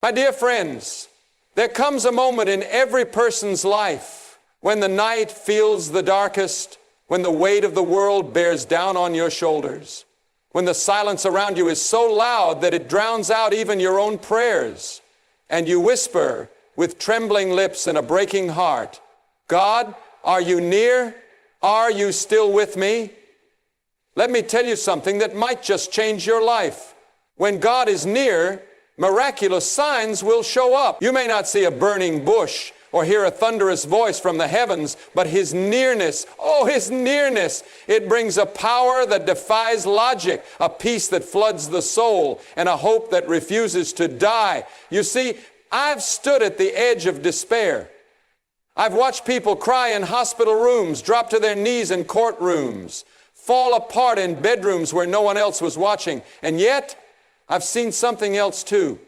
My dear friends, there comes a moment in every person's life when the night feels the darkest, when the weight of the world bears down on your shoulders, when the silence around you is so loud that it drowns out even your own prayers, and you whisper with trembling lips and a breaking heart, God, are you near? Are you still with me? Let me tell you something that might just change your life. When God is near, miraculous signs will show up. You may not see a burning bush or hear a thunderous voice from the heavens, but His nearness, oh, His nearness, it brings a power that defies logic, a peace that floods the soul, and a hope that refuses to die. You see, I've stood at the edge of despair. I've watched people cry in hospital rooms, drop to their knees in courtrooms, fall apart in bedrooms where no one else was watching, and yet I've seen something else too,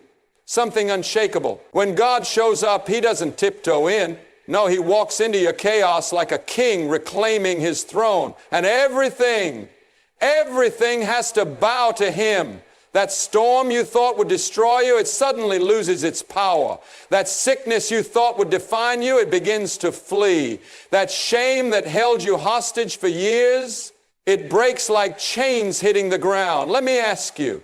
something unshakable. When God shows up, He doesn't tiptoe in. No, He walks into your chaos like a king reclaiming His throne. And everything has to bow to Him. That storm you thought would destroy you, it suddenly loses its power. That sickness you thought would define you, it begins to flee. That shame that held you hostage for years, it breaks like chains hitting the ground. Let me ask you,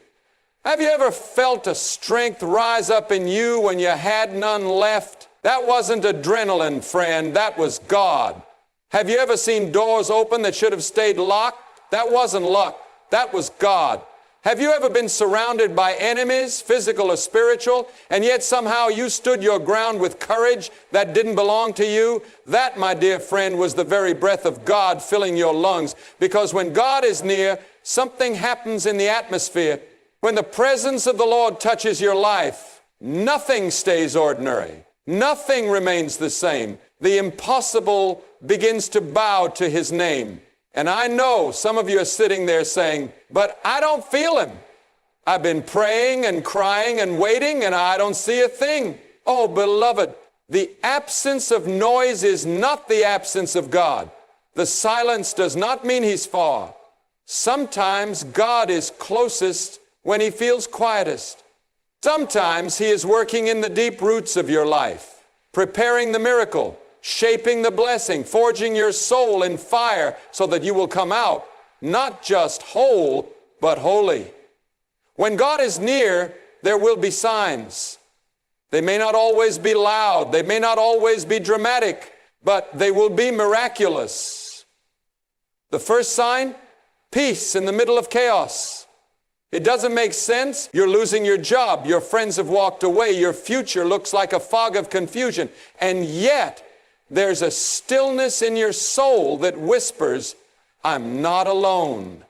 have you ever felt a strength rise up in you when you had none left? That wasn't adrenaline, friend. That was God. Have you ever seen doors open that should have stayed locked? That wasn't luck. That was God. Have you ever been surrounded by enemies, physical or spiritual, and yet somehow you stood your ground with courage that didn't belong to you? That, my dear friend, was the very breath of God filling your lungs. Because when God is near, something happens in the atmosphere. When the presence of the Lord touches your life, nothing stays ordinary. Nothing remains the same. The impossible begins to bow to His name. And I know some of you are sitting there saying, but I don't feel Him. I've been praying and crying and waiting, and I don't see a thing. Oh, beloved, the absence of noise is not the absence of God. The silence does not mean He's far. Sometimes God is closest when He feels quietest. Sometimes He is working in the deep roots of your life, preparing the miracle, shaping the blessing, forging your soul in fire so that you will come out not just whole, but holy. When God is near, there will be signs. They may not always be loud. They may not always be dramatic, but they will be miraculous. The first sign, peace in the middle of chaos. It doesn't make sense. You're losing your job. Your friends have walked away. Your future looks like a fog of confusion. And yet, there's a stillness in your soul that whispers, I'm not alone.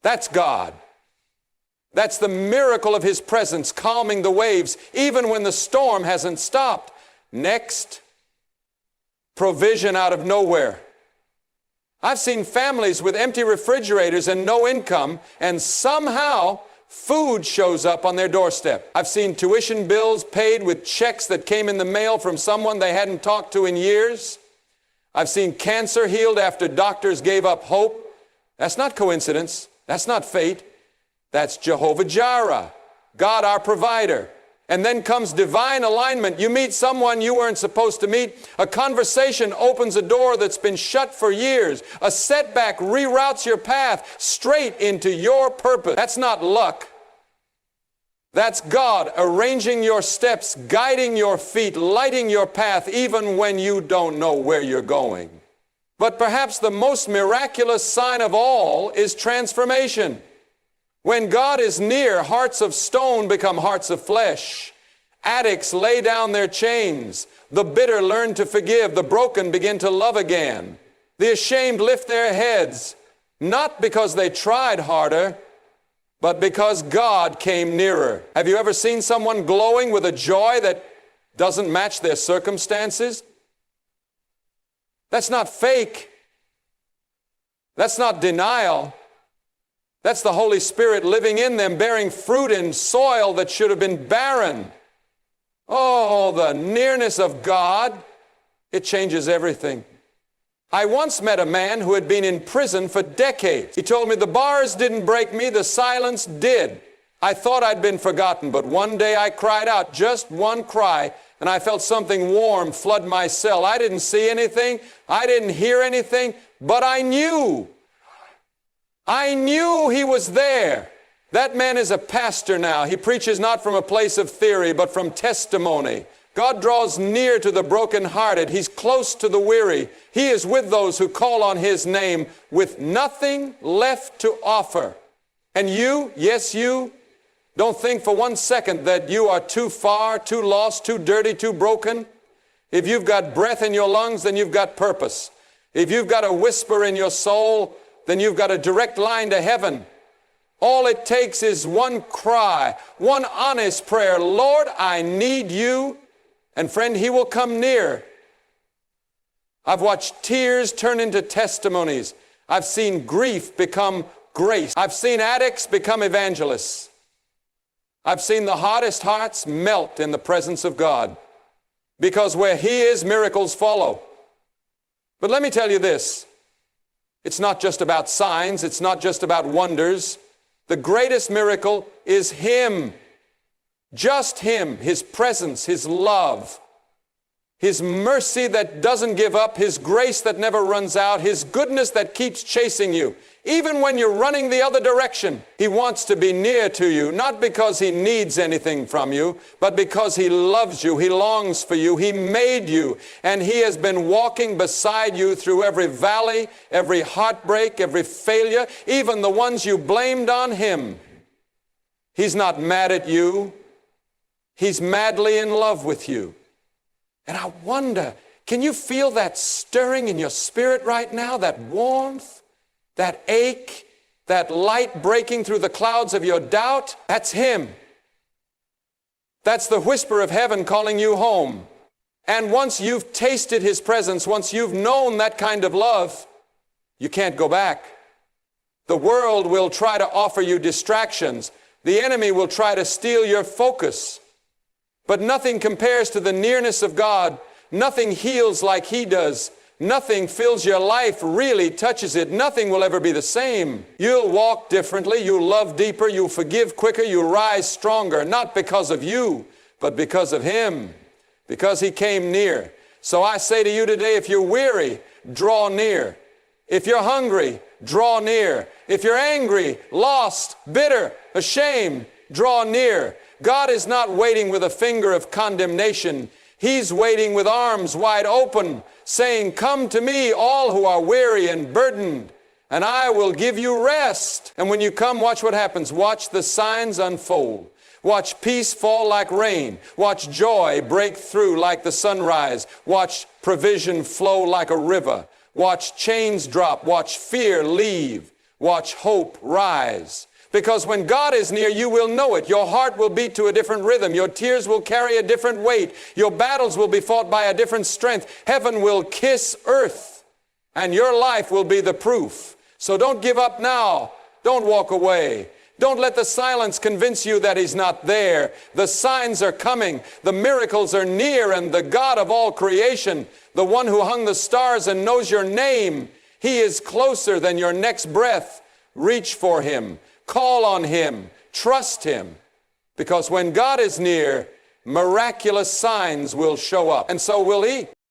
That's God. That's the miracle of His presence, calming the waves, even when the storm hasn't stopped. Next, provision out of nowhere. I've seen families with empty refrigerators and no income, and somehow food shows up on their doorstep. I've seen tuition bills paid with checks that came in the mail from someone they hadn't talked to in years. I've seen cancer healed after doctors gave up hope. That's not coincidence. That's not fate. That's Jehovah Jireh, God our provider. And then comes divine alignment. You meet someone you weren't supposed to meet. A conversation opens a door that's been shut for years. A setback reroutes your path straight into your purpose. That's not luck. That's God arranging your steps, guiding your feet, lighting your path, even when you don't know where you're going. But perhaps the most miraculous sign of all is transformation. When God is near, hearts of stone become hearts of flesh. Addicts lay down their chains. The bitter learn to forgive. The broken begin to love again. The ashamed lift their heads, not because they tried harder, but because God came nearer. Have you ever seen someone glowing with a joy that doesn't match their circumstances? That's not fake. That's not denial. That's the Holy Spirit living in them, bearing fruit in soil that should have been barren. Oh, the nearness of God, it changes everything. I once met a man who had been in prison for decades. He told me, the bars didn't break me, the silence did. I thought I'd been forgotten, but one day I cried out, just one cry, and I felt something warm flood my cell. I didn't see anything. I didn't hear anything, but I knew. I knew he was there. That man is a pastor now. He preaches not from a place of theory, but from testimony. God draws near to the brokenhearted. He's close to the weary. He is with those who call on his name with nothing left to offer. And you, yes, you, don't think for one second that you are too far, too lost, too dirty, too broken. If you've got breath in your lungs, then you've got purpose. If you've got a whisper in your soul, then you've got a direct line to heaven. All it takes is one cry, one honest prayer. Lord, I need you. And friend, he will come near. I've watched tears turn into testimonies. I've seen grief become grace. I've seen addicts become evangelists. I've seen the hardest hearts melt in the presence of God. Because where he is, miracles follow. But let me tell you this. It's not just about signs. It's not just about wonders. The greatest miracle is him. Just him, his presence, his love, his mercy that doesn't give up, his grace that never runs out, his goodness that keeps chasing you. Even when you're running the other direction, he wants to be near to you, not because he needs anything from you, but because he loves you, he longs for you, he made you, and he has been walking beside you through every valley, every heartbreak, every failure, even the ones you blamed on him. He's not mad at you. He's madly in love with you. And I wonder, can you feel that stirring in your spirit right now, that warmth, that ache, that light breaking through the clouds of your doubt? That's him. That's the whisper of heaven calling you home. And once you've tasted his presence, once you've known that kind of love, you can't go back. The world will try to offer you distractions. The enemy will try to steal your focus. But nothing compares to the nearness of God. Nothing heals like he does. Nothing fills your life, really touches it. Nothing will ever be the same. You'll walk differently. You'll love deeper. You'll forgive quicker. You'll rise stronger. Not because of you, but because of him. Because he came near. So I say to you today, if you're weary, draw near. If you're hungry, draw near. If you're angry, lost, bitter, ashamed, draw near. God is not waiting with a finger of condemnation. He's waiting with arms wide open, saying, come to me, all who are weary and burdened, and I will give you rest. And when you come, watch what happens. Watch the signs unfold. Watch peace fall like rain. Watch joy break through like the sunrise. Watch provision flow like a river. Watch chains drop. Watch fear leave. Watch hope rise. Because when God is near, you will know it. Your heart will beat to a different rhythm. Your tears will carry a different weight. Your battles will be fought by a different strength. Heaven will kiss earth, and your life will be the proof. So don't give up now. Don't walk away. Don't let the silence convince you that he's not there. The signs are coming. The miracles are near, and the God of all creation, the one who hung the stars and knows your name, he is closer than your next breath. Reach for him. Call on him. Trust him. Because when God is near, miraculous signs will show up. And so will he.